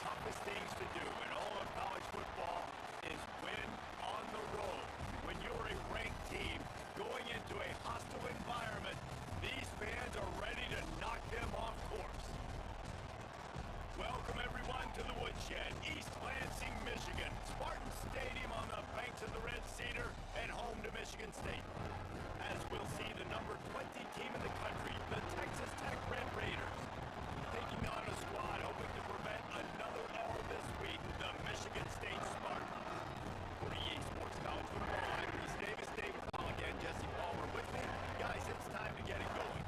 toughest things to do in all of college football is win on the road. When you're a ranked team going into a hostile environment, these fans are ready to knock them off course. Welcome everyone to the Woodshed, East Lansing, Michigan. Spartan Stadium on the banks of the Red Cedar and home to Michigan State. As we'll see the number 20 team in the country, the Texas Tech Red Raiders, taking on a squad hoping to prevent another L this week, the Michigan State Spartans. For EA Sports College Football, I'm Reese Davis, David Paul again, Jesse Palmer with me. Guys, it's time to get it going.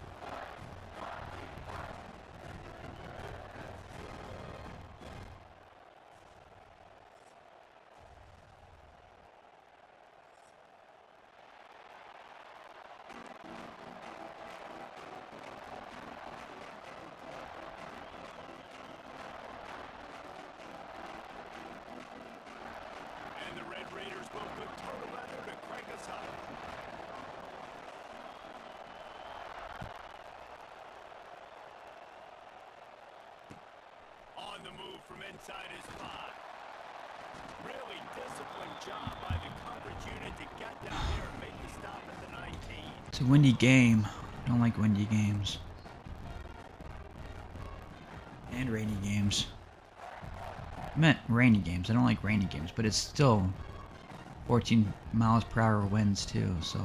And the Red Raiders will put turtle leather to crank us up. On the move from inside his spot. Really disciplined job by the coverage unit to get down there and make the stop at the 19. It's a windy game. I don't like windy games. And rainy games. I meant rainy games. I don't like rainy games, but it's still 14 miles per hour winds too, so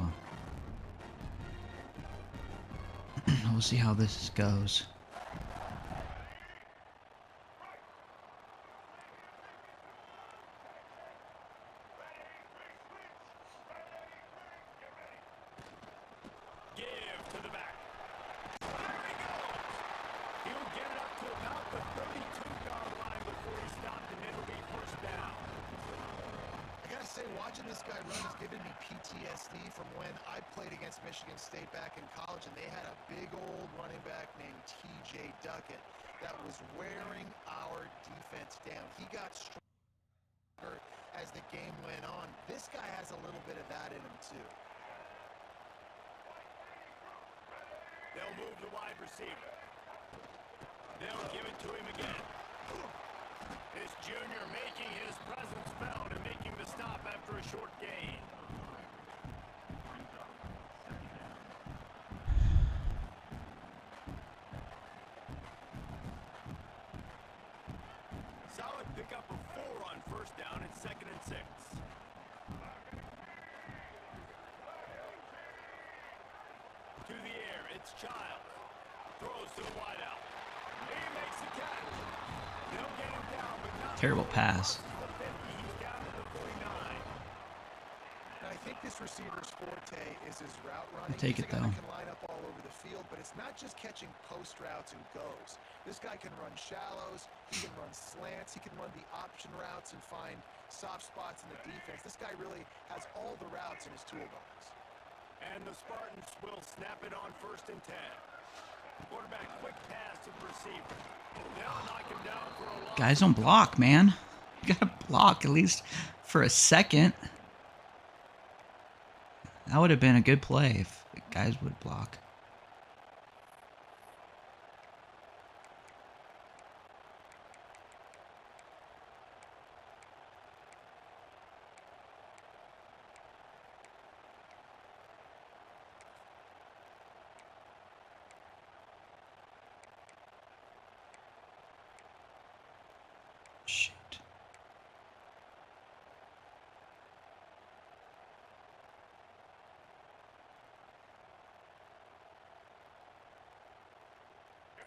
we'll see how this goes. Give to the back. There he goes. He'll get it up to about the 32-yard line before he stopped, and it'll be first down. I gotta say, watching this guy run has given me PTSD from when I played against Michigan State back in college, and they had a big old running back named T.J. Duckett that was wearing our defense down. He got stronger as the game went on. This guy has a little bit of that in him, too. They'll move the wide receiver. They'll give it to him again. This junior making his presence felt and making the stop after a short gain. Solid pickup of 4 on first down and 2nd and 6. To the air, it's Childs. Throws to the wideout. He makes the catch. They'll get him down, but not Terrible pass. He's down to the 49. And I think this receiver's forte is his route running. Take He's it, a guy though. that can line up all over the field, but it's not just catching post routes and goes. This guy can run shallows, he can run slants, he can run the option routes and find soft spots in the defense. This guy really has all the routes in his toolbox. And the Spartans will snap it on 1st and 10. Quarterback quick pass to the receiver. They'll knock him down for a long. Guys, don't block, man. You gotta block at least for a second. That would have been a good play if the guys would block. Shit.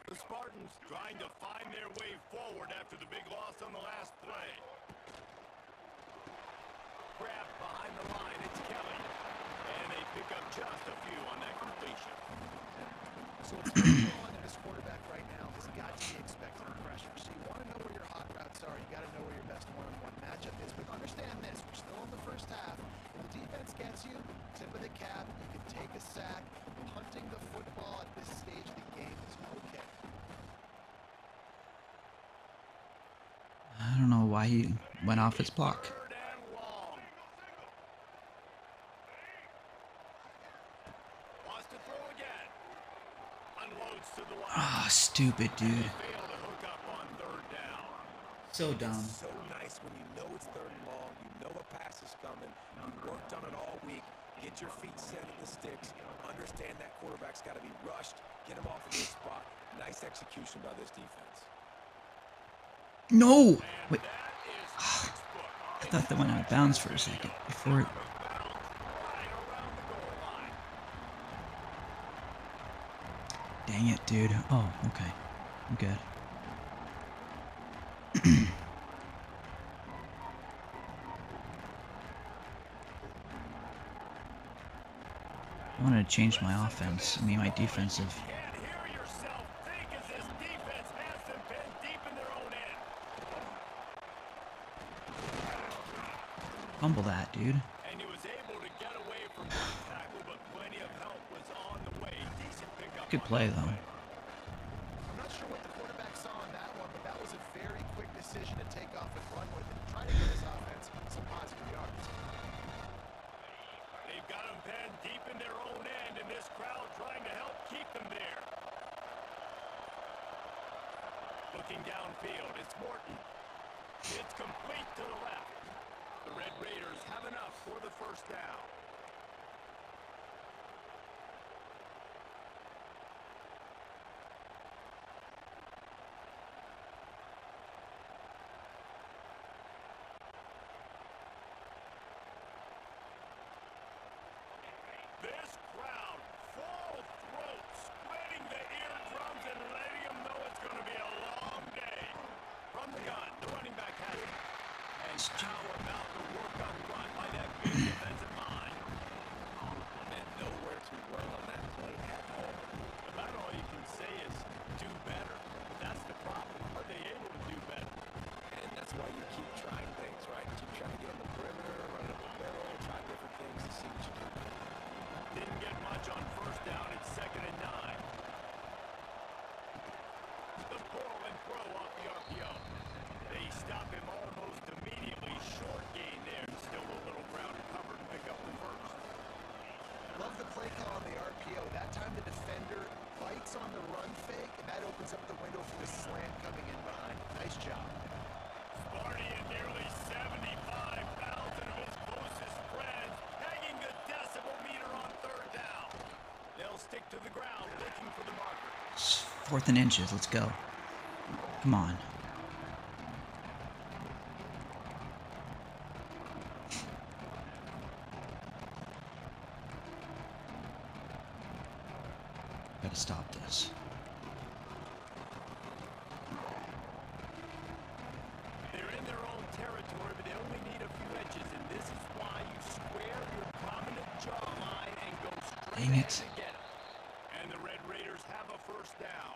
The Spartans trying to find their way forward after the big loss on the last play. Grab behind the line, it's Kelly. And they pick up just a few on that completion. So what's going on in this quarterback right now has got to be expecting pressure. So you want to know where your hot routes are. You got to know where your best one-on-one matchup is. But understand this, we're still in the first half. If the defense gets you, tip of the cap, you can take a sack. Punting the football at this stage of the game is okay. I don't know why he went off his block. Third and long. Wants to throw again. Unloads to the line. Ah, stupid dude. Fail to hook up on 3rd down. So dumb. It's so nice when you know it's third and long, you know a pass is coming, you worked on it all week, get your feet set at the sticks, understand that quarterback's got to be rushed, get him off of his spot. Nice execution by this defense. No! Wait. I thought that went out of bounds for a second before it... Dang it, dude. Oh, okay. I'm good. I wanted to change my offense. I mean, my defensive. Fumble that, dude. And he was able to get away from the tackle, but plenty of help was on the way. Decent pickup. Good play, though. I'm not sure what the quarterback saw on that one, but that was a very quick decision to take off and run with it. Try to get his offense some positive yards. They've got him penned deep in their own end, and this crowd trying to help keep them there. Looking downfield, it's Morton. It's complete to the left. The Red Raiders have enough for the first down. This crowd, full throat, splitting the eardrums and letting them know it's going to be a long day. From the gun, the running back has it. And how about the work on run by that big defensive line? And nowhere to run on that play at all. About all you can say is do better. That's the problem. Are they able to do better? And that's why you keep trying things, right? Keep trying to get on the perimeter, run up the middle, try different things to see what you can do. Didn't get much on first down. It's 2nd and 9. The pull and throw off the RPO. They stop him almost immediately. Short gain there. Still a little ground covered to pick up the first. Love the play call on the RPO. That time the defender bites on the run fake, and that opens up the window for the slant coming in behind. Nice job. Sparty and nearly 75,000 of his closest friends hanging the decibel meter on third down. They'll stick to the ground looking for the marker. 4th and inches. Let's go. Come on. Gotta stop this. They're in their own territory, but they only need a few edges, and this is why you square your prominent jawline and go straight Dang ahead it. to get it. And the Red Raiders have a first down.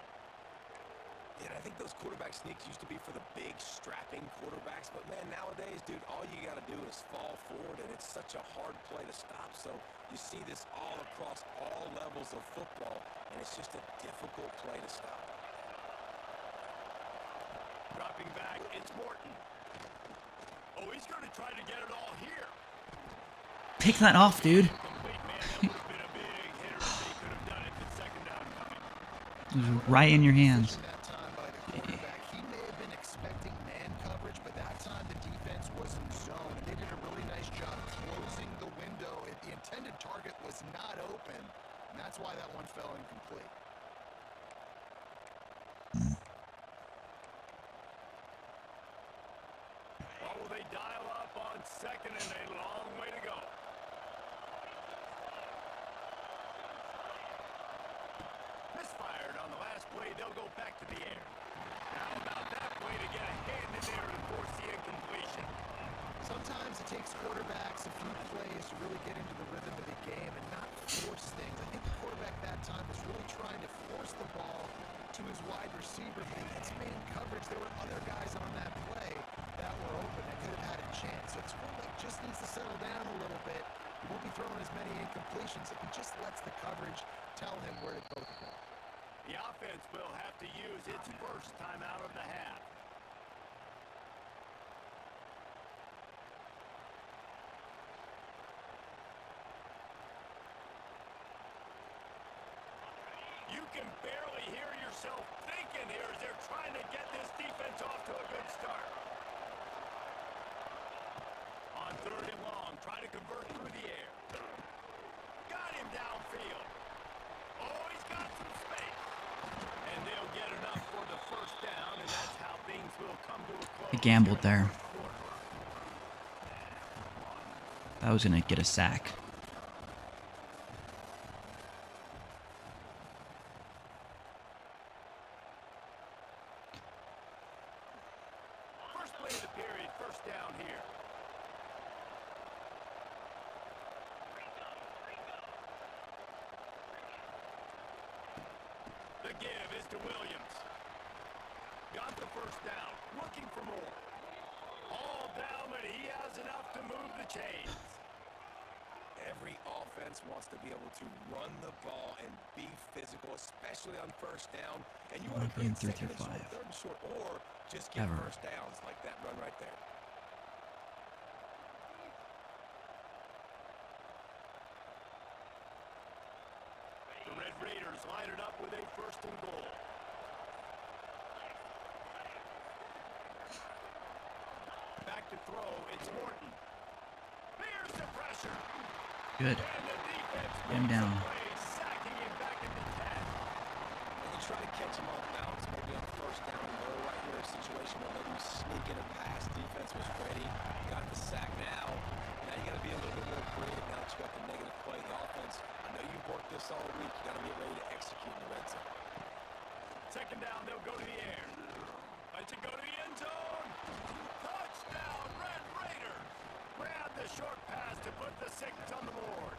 Yeah, I think those quarterback sneaks used to be for the big, strapping quarterbacks. But, man, nowadays, dude, all you got to do is fall forward, and it's such a hard play to stop. So you see this all across all levels of football, and it's just a difficult play to stop. Dropping back, it's Morton. Oh, he's going to try to get it all here. Pick that off, dude. Complete, man. That would have been a big hitter if they could have done it. The 2nd down coming. It was right in your hands. That time by the quarterback. He may have been expecting man coverage, but that time the defense was in zone. They did a really nice job closing the window. The intended target was not open, and that's why that one fell incomplete. What will they dial up on 2nd and a long way to go? Misfired on the last play. They'll go back to the air. How about that play to get a hand in there and force the incompletion? Sometimes it takes quarterbacks a few plays to really get into the rhythm of the game and not force things. I think the quarterback that time was really trying to force the ball to his wide receiver. But against man coverage, there were other guys on that play that were open that could have had a chance. So this quarterback just needs to settle down a little bit. He won't be throwing as many incompletions if he just lets the coverage tell him where to go with the ball. The offense will have to use its first time out of the half. You can barely hear yourself thinking here as they're trying to get this defense off to a good start. On 3rd and long, try to convert through the air. Got him downfield. Oh, he's got some space. And they'll get enough for the first down, and that's how things will come to a close. I gambled there. I was gonna get a sack. First play of the period, first down here. The give is to Williams. Got the first down, looking for more. All down, but he has enough to move the chains. Every offense wants to be able to run the ball and be physical, especially on first down. And you want to create second and short, third and short, or just get first downs like that run right there. The Red Raiders line it up with a first and goal. Back to throw, it's Morton. There's the pressure. Good. Get him down. Sacking him back at the 10. And you try to catch him off balance, maybe on first down low right here, a situation where maybe you sneak in a pass, defense was ready, got the sack now. Now you got to be a little bit more creative now that you got the negative play, the offense. I know you've worked this all week, you got to get ready to execute in the red zone. Second down, they'll go to the air. Let's it go to the end zone. Touchdown, Red Raiders. Grab the short pass to put the 6 on the board.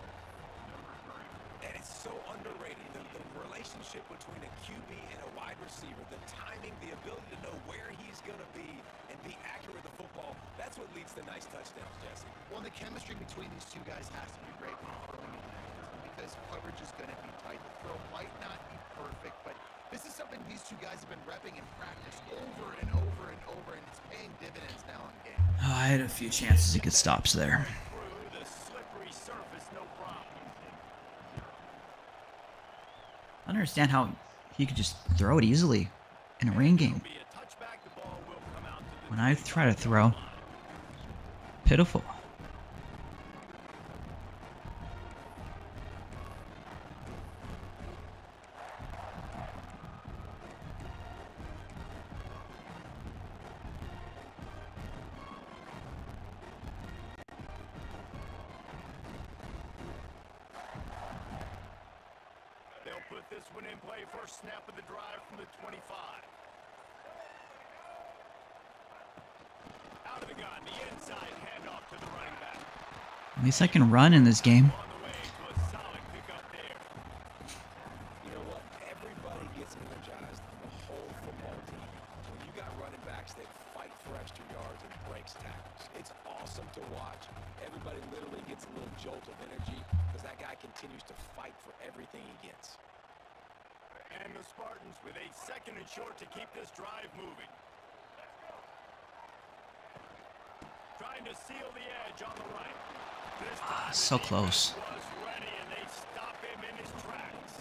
And it's so underrated, the relationship between a QB and a wide receiver, the timing, the ability to know where he's going to be and be accurate with the football, that's what leads to nice touchdowns, Jesse. Well, the chemistry between these two guys has to be great when throwing in that because coverage is going to be tight. The throw might not be perfect, but this is something these two guys have been repping in practice over and over and over, and it's paying dividends now in game. Oh, I had a few chances to get stops there. Through the slippery surface, no problem. I don't understand how he could just throw it easily in a rain game. When I try to throw, pitiful. Put this one in play, first snap of the drive from the 25. Out of the gun, the inside handoff to the running back. At least I can run in this game. On the way to a solid pickup there. You know what? Everybody gets energized on the whole football team. When you got running backs that fight for extra yards and breaks tackles, it's awesome to watch. Everybody literally gets a little jolt of energy because that guy continues to fight for everything he gets. And the Spartans with a second and short to keep this drive moving. Trying to seal the edge on the right. This time So close. was ready and they stop him in his tracks.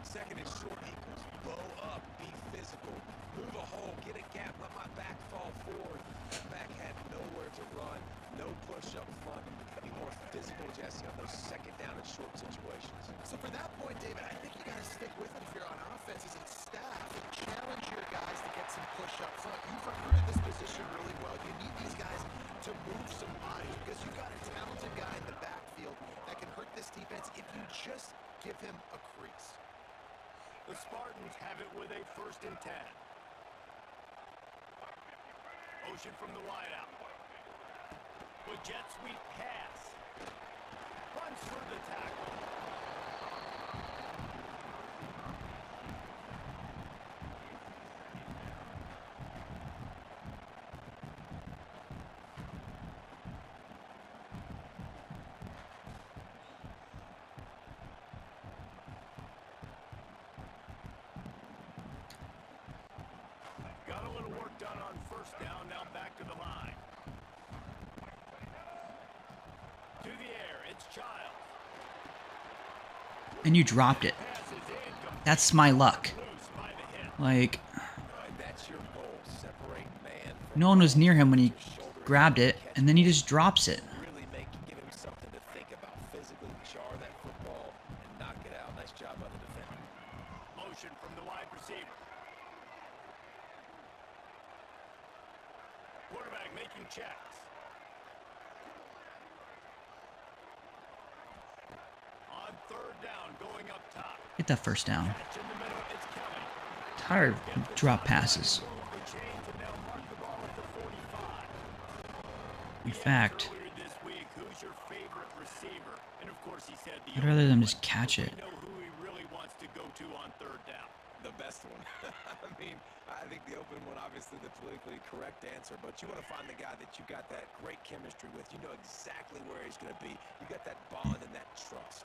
Second and short equals blow up, be physical, move a hole, get a gap, let my back fall forward. That back had nowhere to run, no push up front. Be more physical, Jesse, on those second down and short situations. So for that point, David, I think you got to stick with it if you're on offense as a staff and challenge your guys to get some push up front. You've recruited this position really well. You need these guys to move some bodies because you've got a talented guy in the backfield that can hurt this defense if you just give him a crease. The Spartans have it with a first and 10. Ocean from the wideout. With jet sweep pass. Runs through the tackle. Got a little work done on first down, now back to the line. To the air, it's Childs. And you dropped it. Passes in, That's my luck. loose by the hip. Like, That's your goal, separate man from no one was near him when he shoulder grabbed it, and then he just drops it. Really give him something to think about physically, jar that football and knock it out. Nice job by the defender. Motion from the wide receiver. Quarterback making checks. On third down, going up top. Get that first down. Catch in the middle, it's coming. Tired of drop passes. They change and they'll mark the ball at the 45. In fact, Earlier this week, who's your favorite receiver? And of course he said the I'd rather them just catch we it. know who he really wants to go to on third down. The best one. I mean, I think the open one, obviously the politically correct answer, but you want to find the guy that you got that great chemistry with. You know exactly where he's going to be. You got that bond and that trust.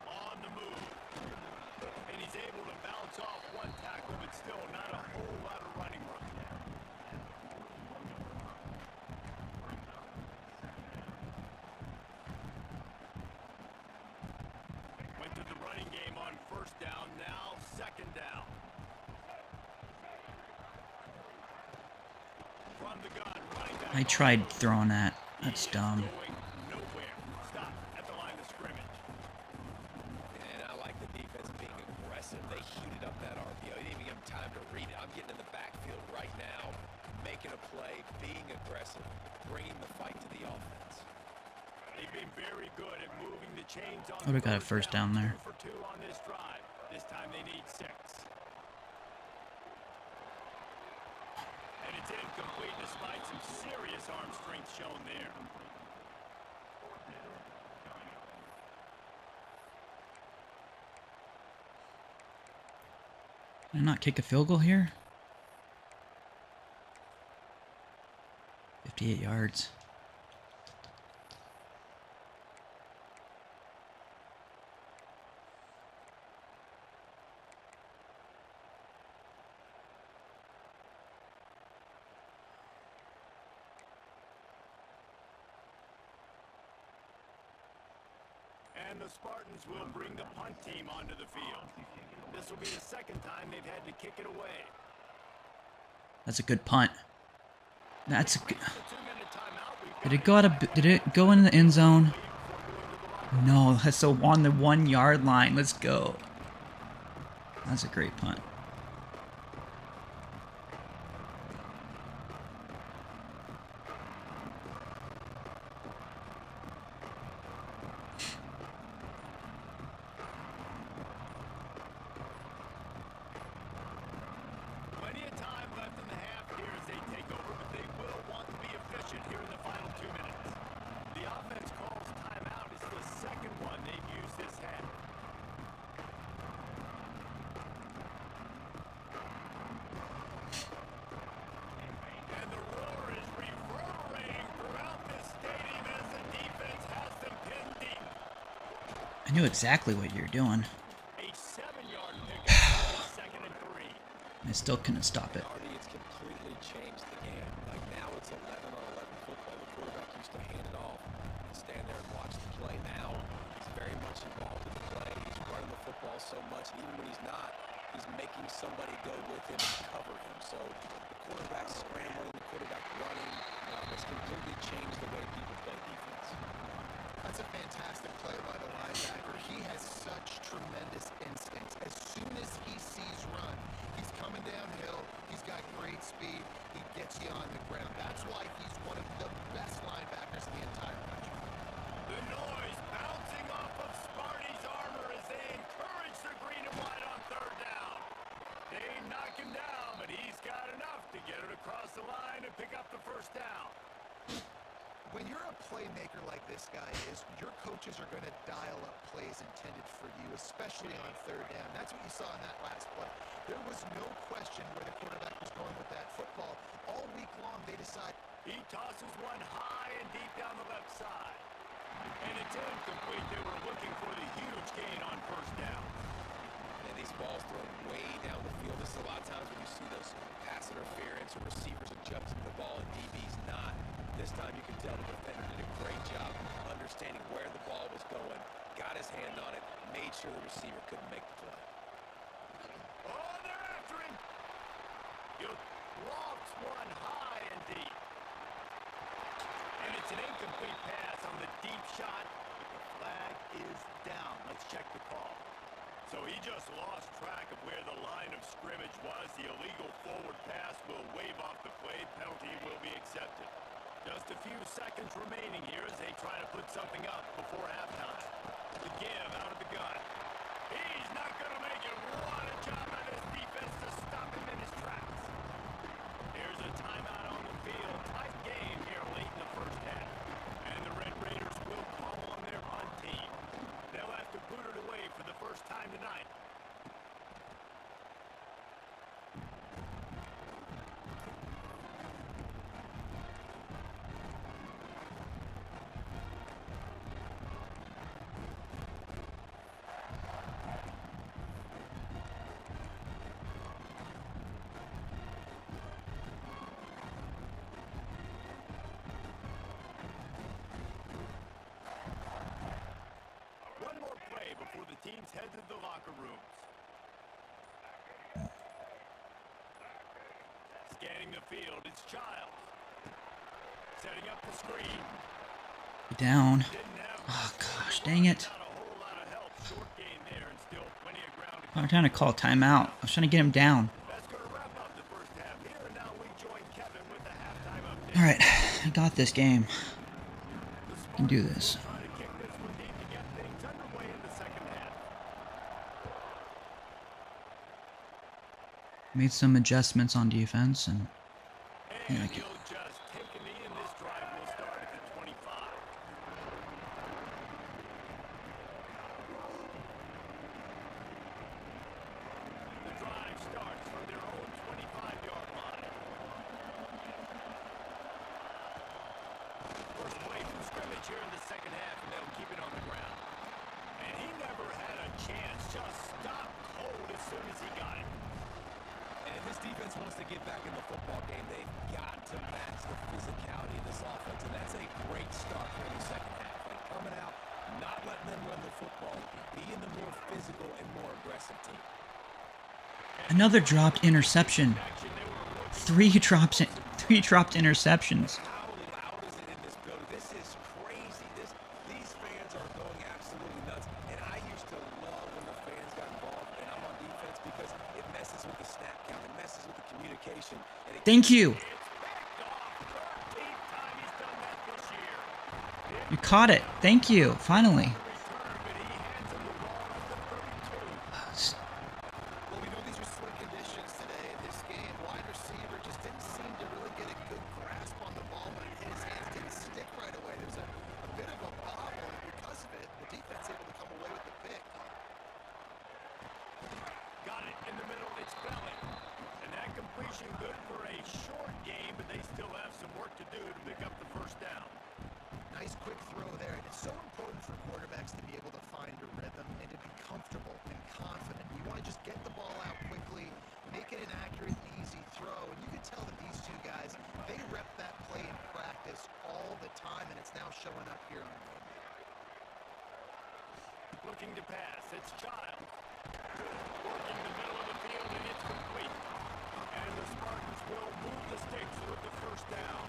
On the move. And he's able to bounce off one tackle, but still not a whole lot of running room. Went to the running game on first down, now second down. From the gun, running back. I tried throwing that. That's dumb. Going nowhere. Stop at the line of scrimmage. And I like the defense being aggressive. They heated up that RPO. They didn't even give him time to read it. I'm getting in the backfield right now, making a play, being aggressive, bringing the fight to the offense. They've been very good at moving the chains on. Would've got a first down there. 2 for 2 on this drive. This time they need 6. And it's incomplete despite some serious arm strength shown there. Can I not kick a field goal here? 58 yards. And the Spartans will bring the punt team onto the field. This will be the second time they've had to kick it away. That's a good punt. That's a good... The 2-minute timeout. We've Did it go out of... Did it go in the end zone? No, that's so on the 1 yard line. Let's go. That's a great punt. Plenty of time left in the half here as they take over, but they will want to be efficient here in the final 2 minutes. The offense calls timeout. It's the second one they've used this half. And the roar is reverberating throughout this stadium as the defense has them pinned deep. I knew exactly what you're doing. A 7-yard pickup, second and 3. I still couldn't stop it. Already, it's completely changed the game. Like now it's 11-on-11 football. The quarterback used to hand it off and stand there and watch the play. Now he's very much involved in the play. He's running the football so much, and even when he's not, he's making somebody go with him and cover him. So the quarterback scrambling, the quarterback running, has completely changed the way people play defense. That's a fantastic play by the linebacker. He has such tremendous instincts. As soon as he sees run, he's coming downhill. He's got great speed. He gets you on the ground. That's why he's one of the best linebackers in the entire country. The noise bouncing off of Sparty's armor as they encourage the green and white on third down. They knock him down, but he's got enough to get it across the line and pick up the first down. When you're a playmaker like this guy is, your coaches are going to dial up plays intended for you, especially on third down. That's what you saw in that last play. There was no question where the quarterback was going with that football. All week long, they decide. He tosses one high and deep down the left side. And it's incomplete. They were looking for the huge gain on first down. And these balls thrown way down the field. This is a lot of times when you see those pass interference or receivers adjusting the ball and DB's not. This time you can tell the defender did a great job understanding where the ball was going, got his hand on it, made sure the receiver couldn't make the play. Oh, they're after him. backfield. Lofts one high and deep. And it's an incomplete pass on the deep shot. But the flag is down. Let's check the call. So he just lost track of where the line of scrimmage was. The illegal forward pass will wave off the play. Penalty will be accepted. Just a few seconds remaining here as they try to put something up before halftime. The give out of the gun. He's not going to make it. What a job by this defense to stop him in his tracks. Here's a timeout on the field. Tight game here late in the first half. And the Red Raiders will call on their punt team. They'll have to boot it away for the first time tonight. One more play before the teams head to the locker rooms. Scanning the field, it's Childs. Setting up the screen. Down. Oh, gosh, dang it. Not a whole lot of help. Short game there and still plenty of ground to I'm trying to call timeout. I was trying to get him down. That's going to wrap up the first half here. And now we join Kevin with the halftime update. All right, I got this game. I can do this. Trying to kick this one deep to get things underway in the second half. Made some adjustments on defense, and And like it. you'll just take a knee, and this drive will start at the 25. The drive starts from their own 25-yard line. First play from scrimmage here in the second half, and they'll keep it on the ground. And he never had a chance, just stopped cold as soon as he got it. And if this defense wants to get back in the football game, they've got to match the physicality of this offense. And that's a great start for the second half. Like coming out, not letting them run the football, being the more physical and more aggressive team. Another dropped interception. Three dropped interceptions. How loud is it in this building? This is crazy. These fans are going absolutely nuts. And I used to love when the fans got involved and I'm on defense because it messes with the snap count, it messes with the communication. And it Thank you. It's backed off. 13th time he's done that this year. You caught it. Thank you. Finally. Return, but he hands him the ball at the 32. Well, we know these are slick conditions today in this game. Wide receiver just didn't seem to really get a good grasp on the ball when it hit his hands. Didn't stick right away. There's a bit of a bobble, and because of it, the defense able to come away with the pick. Got it in the middle. It's Belly. And that completion good for a short game, but they still have some work to do to pick up the first down. Nice quick throw there. And it's so important for quarterbacks to be able to find a rhythm and to be comfortable and confident. You want to just get the ball out quickly, make it an accurate and easy throw. And you can tell that these two guys, they rep that play in practice all the time, and it's now showing up here on the field. Looking to pass. It's Childs. Working the middle of the field, and it's complete. And the Spartans will move the sticks with the first down.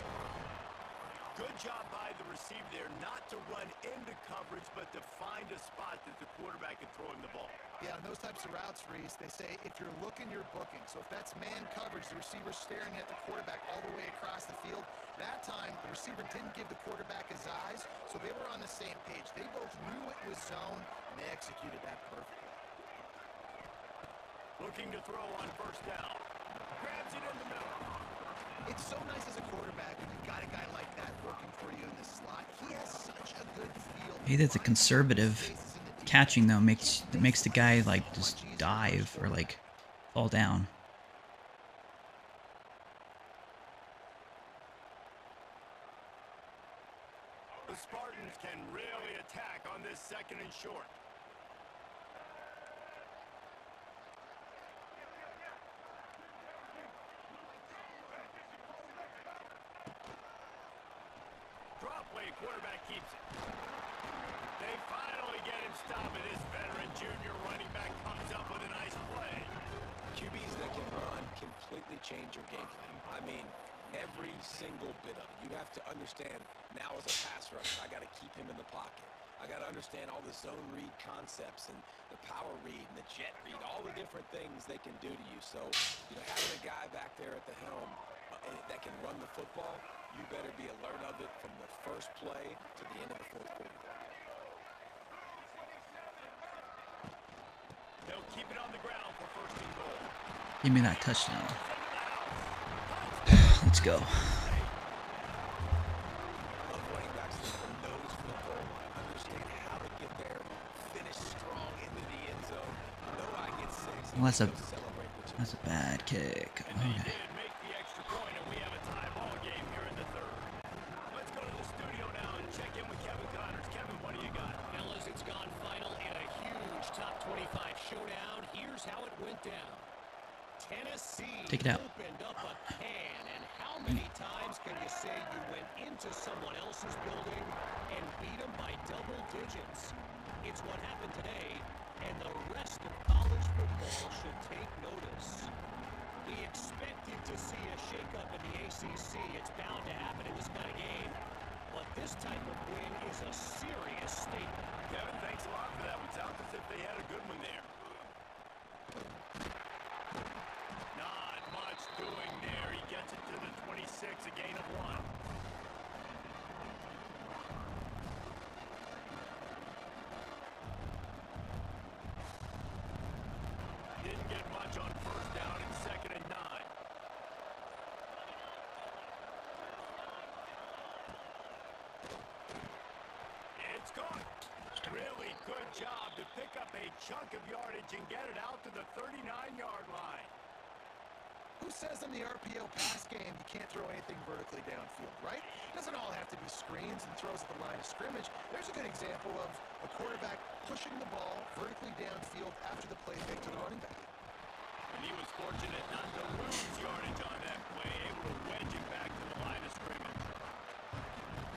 Good job by the receiver there not to run into coverage, but to find a spot that the quarterback can throw him the ball. Yeah, on those types of routes, Reese, they say if you're looking, you're booking. So if that's man coverage, the receiver's staring at the quarterback all the way across the field. That time, the receiver didn't give the quarterback his eyes, so they were on the same page. They both knew it was zone, and they executed that perfectly. Looking to throw on first down. Grabs it in the middle. It's so nice as a quarterback when you've got a guy like that working for you in the slot. He has such a good feel. Maybe that's a conservative catching though. Makes the guy like just dive or like fall down. The Spartans can really attack on this second and short. Drop play, quarterback keeps it. They finally get him stopped, and this veteran junior running back comes up with a nice play. QBs that can run completely change change your game plan. I mean, every single bit of it. You have to understand, now as a pass rusher, I got to keep him in the pocket. I got to understand all the zone read concepts and the power read and the jet read, all the different things they can do to you. So, having a guy back there at the helm that can run the football, you better be alert of it from the first play to the end of the fourth quarter. They'll keep it on the ground for first and goal. Give me that touchdown. Let's go. Running backs that have a nose for the goal line, understand how to get there, finish strong into the end zone. Know I get six. Well, that's a bad kick. And they did make the extra point, and we have a tie ball game here in the third. Let's go to the studio now and check in with Kevin Connors. Kevin, what do you got? Fellas, it's gone final in a huge top 25 showdown. Here's how it went down. Tennessee Take it out. opened up a can, and how many times can you say you went into someone else's building and beat them by double digits? It's what happened today, and the rest of college football should take notice. We expected to see a shakeup in the ACC. It's bound to happen in this kind of game. But this type of win is a serious statement. Kevin, thanks a lot for that. It sounds as if they had a good one there. Not much doing there. He gets it to the 26, a gain of 1. Didn't get much on first down and 2nd and 9. It's gone. Really good job to pick up a chunk of yardage and get it out to the 39-yard line. Who says in the RPO pass game you can't throw anything vertically downfield, right? It doesn't all have to be screens and throws at the line of scrimmage. There's a good example of a quarterback pushing the ball vertically downfield after the play fake to the running back. And he was fortunate not to lose yardage on that play, able to wedge it back to the line of scrimmage.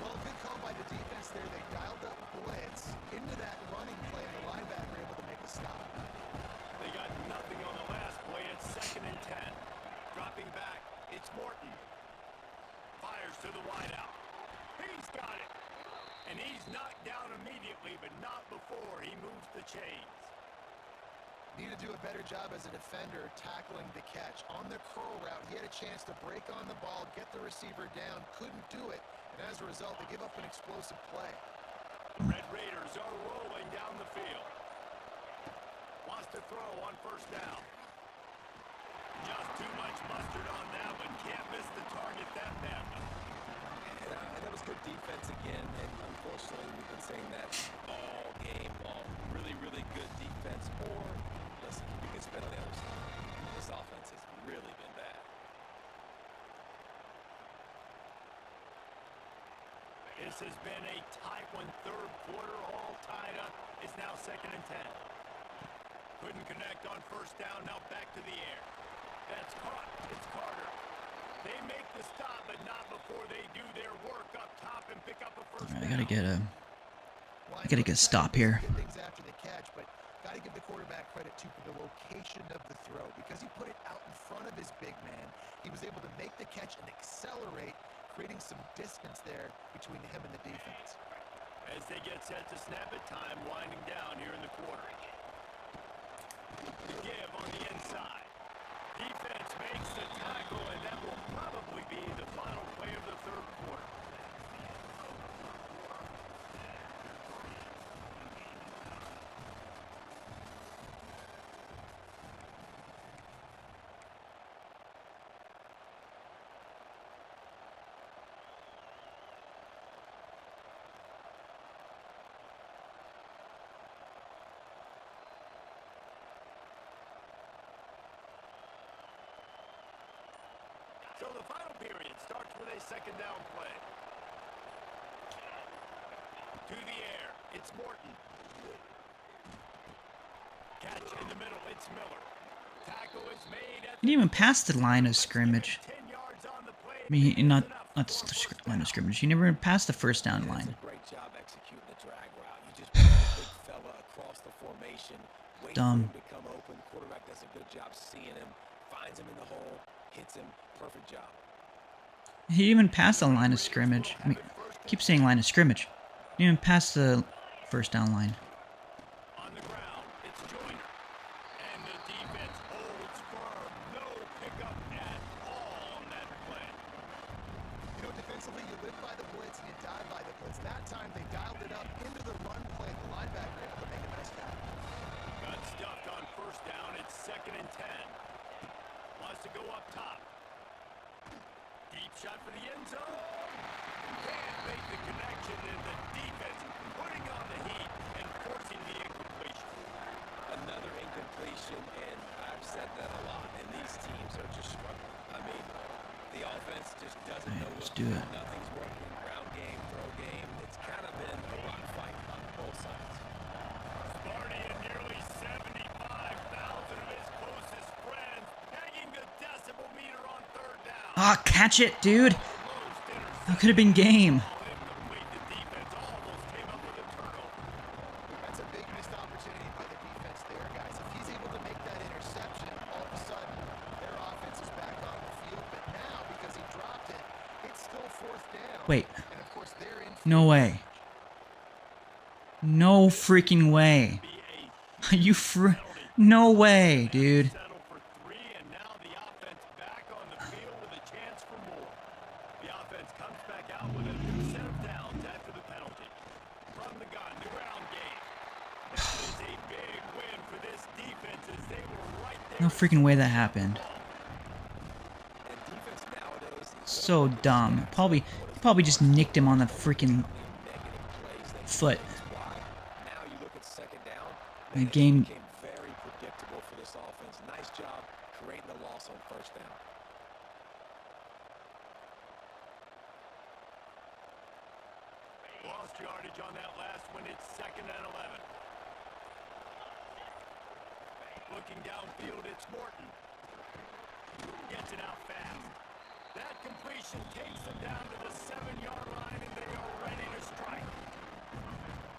Well, a good call by the defense there. They dialed up blitz into that running play, and the linebacker able to make a stop. They got nothing on the last play. It's 2nd and 10. Dropping back, it's Morton. Fires to the wideout. He's got it. And he's knocked down immediately, but not before he moves the chains. Need to do a better job as a defender tackling the catch. On the curl route, he had a chance to break on the ball, get the receiver down, couldn't do it, and as a result, they give up an explosive play. The Red Raiders are rolling down the field. Wants to throw on first down. Just too much mustard on that one. Can't miss the target that badly. And that was good defense again, and unfortunately, we've been saying that all game long. Really, really good defense, or, listen, you can spin on the other side. This offense has really been bad. This has been a tight one. Third quarter, all tied up. It's now 2nd and 10. Couldn't connect on first down. Now back to the air. That's caught. It's Carter. They make the stop, but not before they do their work up top and pick up a first down. I gotta get a stop here. Good things after the catch, but gotta give the quarterback credit too for the location of the throw because he put it out in front of his big man. He was able to make the catch and accelerate, creating some distance there between him and the defense. As they get set to snap it, time winding down here in the quarter. The give on the inside. Defense makes the tackle, and that will probably be the final play of the third quarter. So the final period starts with a 2nd down play. To the air, it's Morton. Catch in the middle, it's Miller. Tackle is made at Didn't even pass the line of scrimmage. 10 yards on the play. I mean, not the line of scrimmage. He never even passed the first down He line. does a great job executing the drag route. You just put a big fella across the formation, wait Dumb. for him to come open. Quarterback does a good job seeing him, finds him in the hole, hits him. Perfect job. He even passed the line of scrimmage. I mean, I keep saying line of scrimmage. He even passed the first down line. On the ground, it's Joyner. And the defense holds firm. No pickup at all on that play. You know, defensively, you live by the blitz and you die by the blitz. That time, they dialed it up into the run play. The linebacker able to make a nice tackle. Got stuffed on first down. It's 2nd and 10. Wants to go up top. Deep shot for the end zone. Can't make the connection, and the defense putting on the heat and forcing the incompletion. Another incompletion, and I've said that a lot, and these teams are just struggling. I mean, the offense just doesn't know Let's what do it. Nothing's working. Ground game, throw game. It's kind of been a rock fight on both sides. Sparty and nearly 75,000 of his closest friends hanging the decibel meter on 3rd down. Ah, catch it, dude. Almost intercepted. That could have been game. Incomplete. The defense almost came up with a turnover. That's a big missed opportunity by the defense there, guys. If he's able to make that interception, all of a sudden, their offense is back on the field. But now, because he dropped it, it's still 4th down. Wait. And, of course, they're in. No way. No freaking way. Be a Are you No way, dude. settle for 3, and now the offense back on the field with a chance for more. The offense comes back out with a new set of downs after the penalty. From the gun, the ground game. That is a big win for this defense as they were right there. No freaking way that happened. And defense nowadays is So dumb. Probably just nicked him on the freaking negative plays. They foot. why. Now you look at 2nd down. The man, it game- became very predictable for this offense. Nice job creating the loss on 1st down. Lost yardage on that last one. It's 2nd and 11. Looking downfield, it's Morton. Gets it out fast. That completion takes them down to the 7-yard line, and they are ready to strike.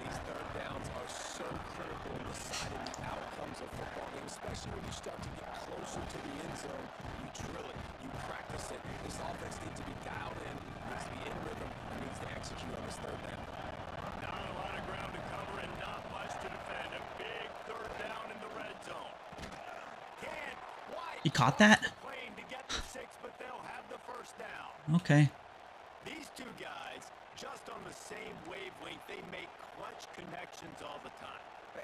These 3rd downs are so critical in deciding the outcomes of football games, especially when you start to get closer to the end zone. You drill it, you practice it. This offense needs to be dialed in, needs to be in rhythm, and needs to execute on this 3rd down. Not a lot of ground to cover and not much to defend. A big 3rd down in the red zone. Can't quite You caught that? playing to get the 6, but they'll have the 1st down. Okay. These two guys, just on the same wavelength, they make clutch connections all the time.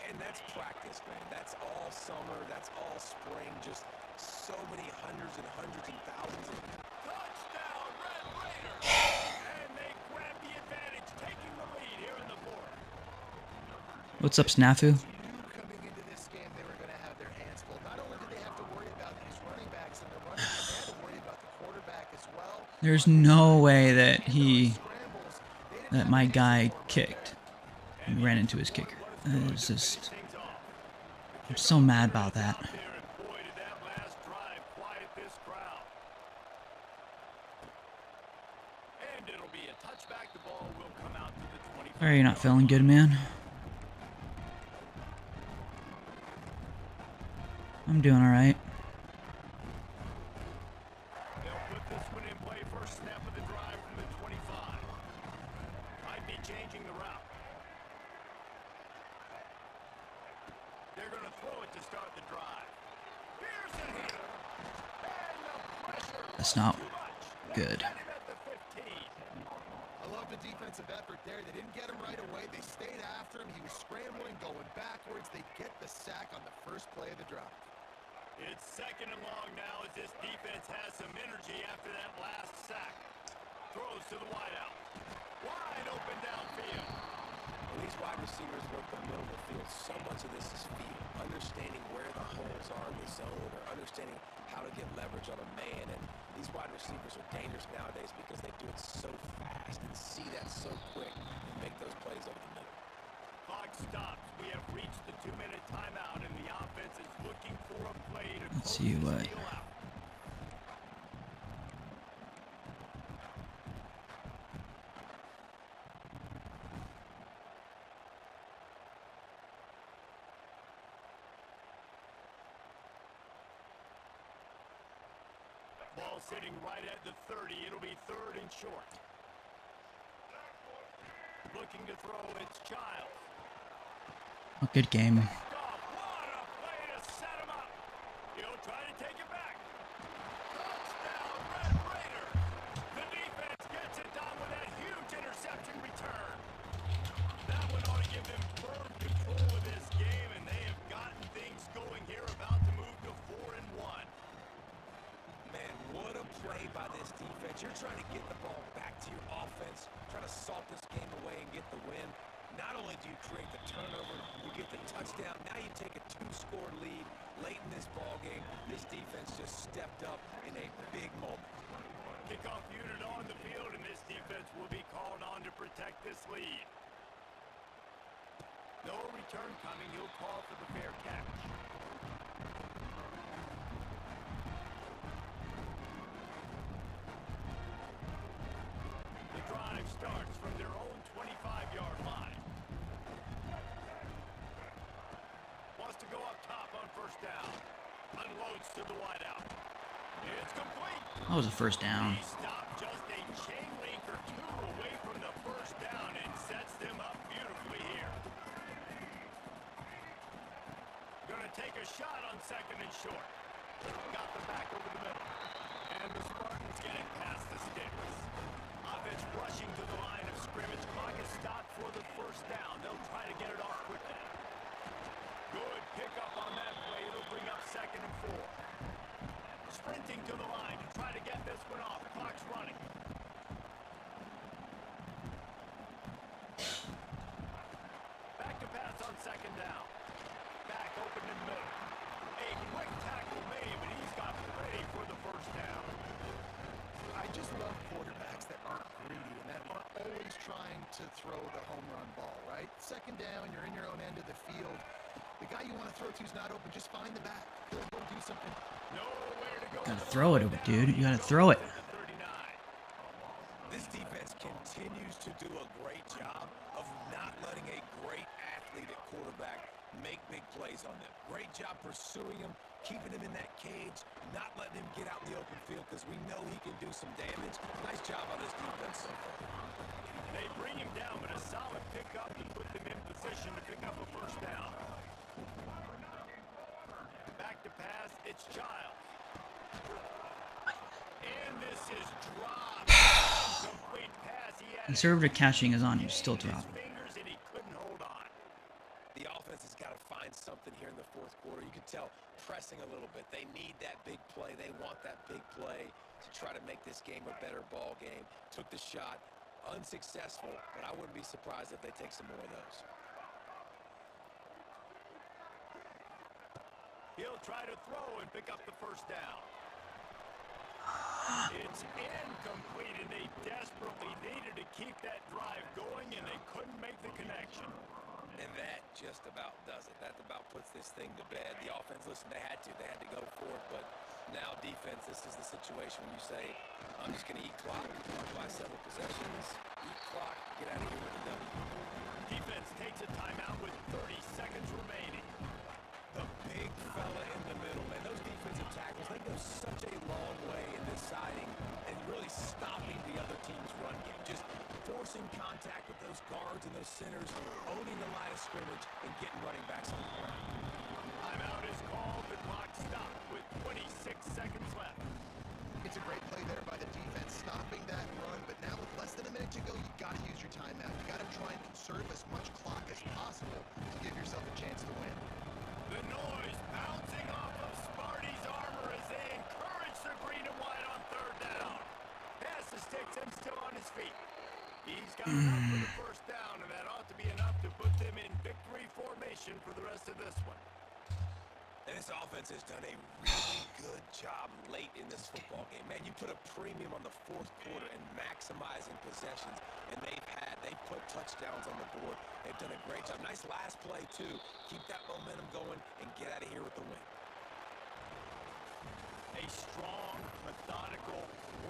And that's practice, man. That's all summer. That's all spring. Just so many hundreds and thousands of Touchdown, Red Raiders! And they grab the advantage, taking the lead here in the 4th. What's up, Snafu? Knew coming into this game they were going to have their hands full. Not only did they have to worry about these running backs and the running game, they had to worry about the quarterback as well. There's no way that Scrambles, they didn't that have my an guy answer for him. kicked and ran into his kicker. It's just, Things off. I'm so mad about that. There, and boy, did that last drive quiet this crowd. And it'll be a touchback. The ball will come out to the 25. Sorry, you're not feeling good, man. I'm doing all right. They'll put this one in play first snap of the drive from the 25. Might be changing the route. They're going to throw it to start the drive. Here's a hit. And the pressure. That's not Too much. good. Get him at the 15. I love the defensive effort there. They didn't get him right away. They stayed after him. He was scrambling, going backwards. They get the sack on the first play of the drive. It's 2nd and long now as this defense has some energy after that last sack. Throws to the wideout. Wide open downfield. When these wide receivers work the middle of the field, so much of this is feel, understanding where the holes are in the zone, or understanding how to get leverage on a man. And these wide receivers are dangerous nowadays because they do it so fast and see that so quick and make those plays over the middle. Clock stops. We have reached the 2-minute timeout, and the offense is looking for a play to Let's close see this what. deal out. Ball sitting right at the 30. It'll be 3rd and short. Looking to throw, it's Childs. A good game. What a play to set him up. He'll try to take it back. Touchdown, Red Raiders. The defense gets it done with that huge interception return. That one ought to give them firm control of this game, and they have gotten things going here, about to move to 4 and 1. Man, what a play by this defense. You're trying to get the ball back to your offense, trying to salt this game away and get the win. Not only do you create the turnover, you get the touchdown. Now you take a 2-score lead late in this ball game. This defense just stepped up in a big moment. Kickoff unit on the field, and this defense will be called on to protect this lead. No return coming. He'll call for the fair catch. The drive starts from their own 25-yard line. Wants to go up top on 1st down. Unloads to the wideout. It's complete. That was a first down. He stopped just a chain link or 2 away from the 1st down and sets them up beautifully here. Gonna take a shot on 2nd and short. Got the back over the middle. And the Spartans get it past the sticks. Offense rushing to the line of scrimmage. Clock is stopped for the 1st down. They'll try to get it off quickly. Good pickup on that play. It'll bring up 2nd and 4. Sprinting to the line to try to get this one off. Clock's running. Back to pass on 2nd down. Back open in the middle. A quick tackle made, but he's got ready for the 1st down. I just love quarterbacks that aren't greedy and that aren't always trying to throw the home run ball, right? 2nd down, you're in your own end of the field. The guy you want to throw to is not open. Just find the back. He'll go do something. Nowhere to go. Gotta throw it, dude. You gotta throw it. This defense continues to do a great job of not letting a great athlete at quarterback make big plays on them. Great job pursuing him, keeping him in that cage, not letting him get out in the open field because we know he can do some damage. Nice job on this defense so far. They bring him down, but a solid pickup to put them in position to pick up a 1st down. Back to pass, it's Childs. And this is dropped. Complete pass. Conservative catching is on. You still drop. Fingers and he couldn't hold on. The offense has got to find something here in the 4th quarter. You can tell pressing a little bit. They need that big play. They want that big play to try to make this game a better ball game. Took the shot. Unsuccessful, but I wouldn't be surprised if they take some more of those. He'll try to throw and pick up the 1st down. It's incomplete, and they desperately needed to keep that drive going, and they couldn't make the connection. And that just about does it. That about puts this thing to bed. The offense, listen, they had to go for it, but now defense, this is the situation when you say, I'm just going to eat clock. Last several possessions, eat clock, get out of here with a W. Defense takes a timeout with 30 seconds remaining. The big fella in the middle, man. Those defensive tackles, they go such a long way in this siding and really stopping the other team's run game. Just forcing contact with those guards and those centers, owning the line of scrimmage, and getting running backs on the ground. Timeout is called. The clock stopped with 26 seconds left. It's a great play there by the defense, stopping that run. But now with less than a minute to go, you got to use your timeout. You got to try and conserve as much clock as possible to give yourself a chance to win. The noise bouncing off of Sparty's armor as they encourage the green and white on 3rd down. Pass the sticks and still on his feet. He's got enough for the 1st down, and that ought to be enough to put them in victory formation for the rest of this one. And this offense has done a really good job late in this football game. Man, you put a premium on the 4th quarter and maximizing possessions, and they've put touchdowns on the board. They've done a great job. Nice last play, too. Keep that momentum going and get out of here with the win. A strong, methodical,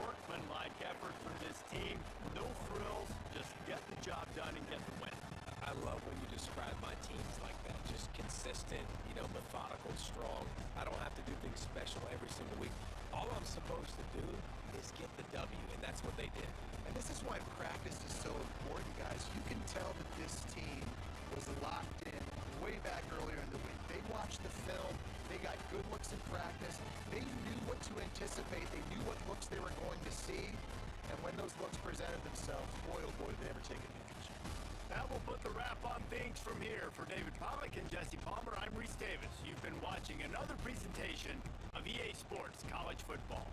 workmanlike effort from this team. No frills, just get the job done and get the win. I love when you describe my teams like that. Just consistent, methodical, strong. I don't have to do things special every single week. All I'm supposed to do is get the W, and that's what they did. And this is why practice is so important, guys. You can tell that this team was locked in way back earlier in the week. They watched the film. They got good looks in practice. They knew what to anticipate. They knew what looks they were going to see. And when those looks presented themselves, boy, oh boy, did they ever take advantage. That will put the wrap on things from here. For David Pollack and Jesse Palmer, I'm Reese Davis. You've been watching another presentation of EA Sports College Football.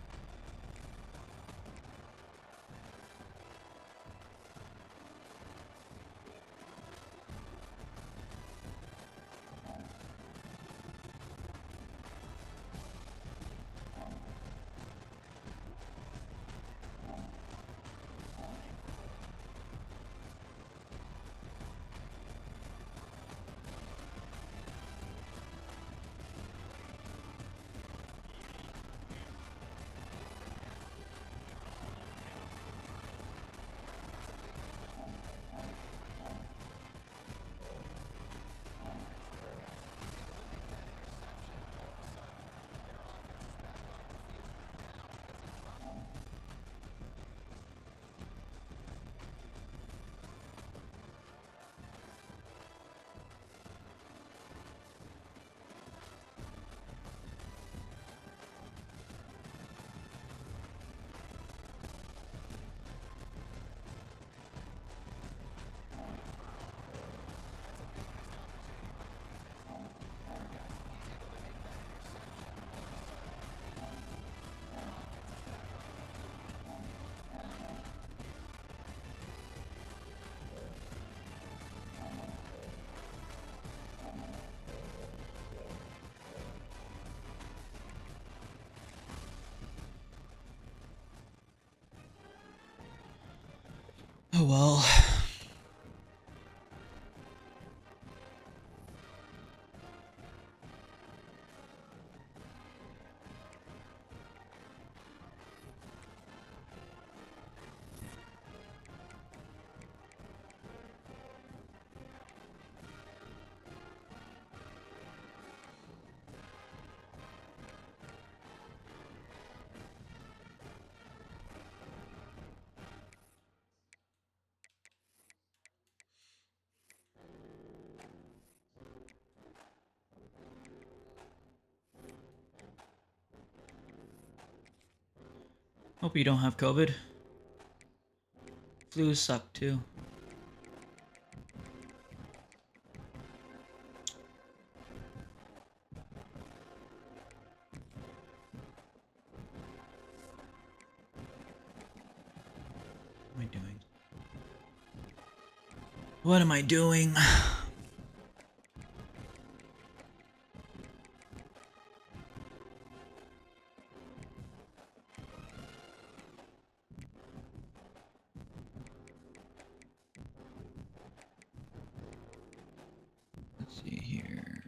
Oh well. Hope you don't have COVID. Flus suck too. What am I doing? What am I doing? Let's see here.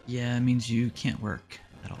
Yeah, it means you can't work at all.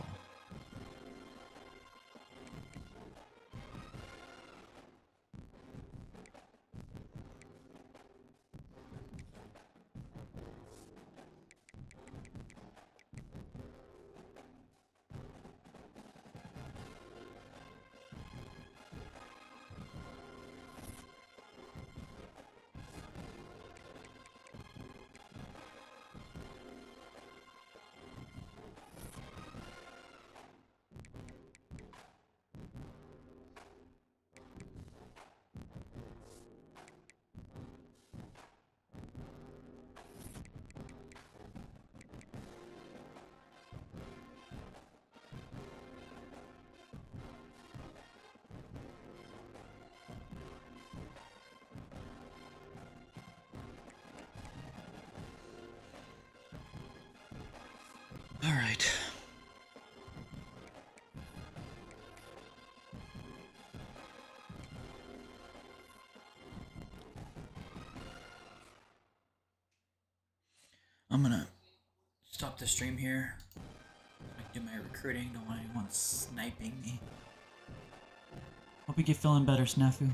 All right. I'm gonna stop the stream here. I can do my recruiting. Don't want anyone sniping me. Hope you get feeling better, Snafu.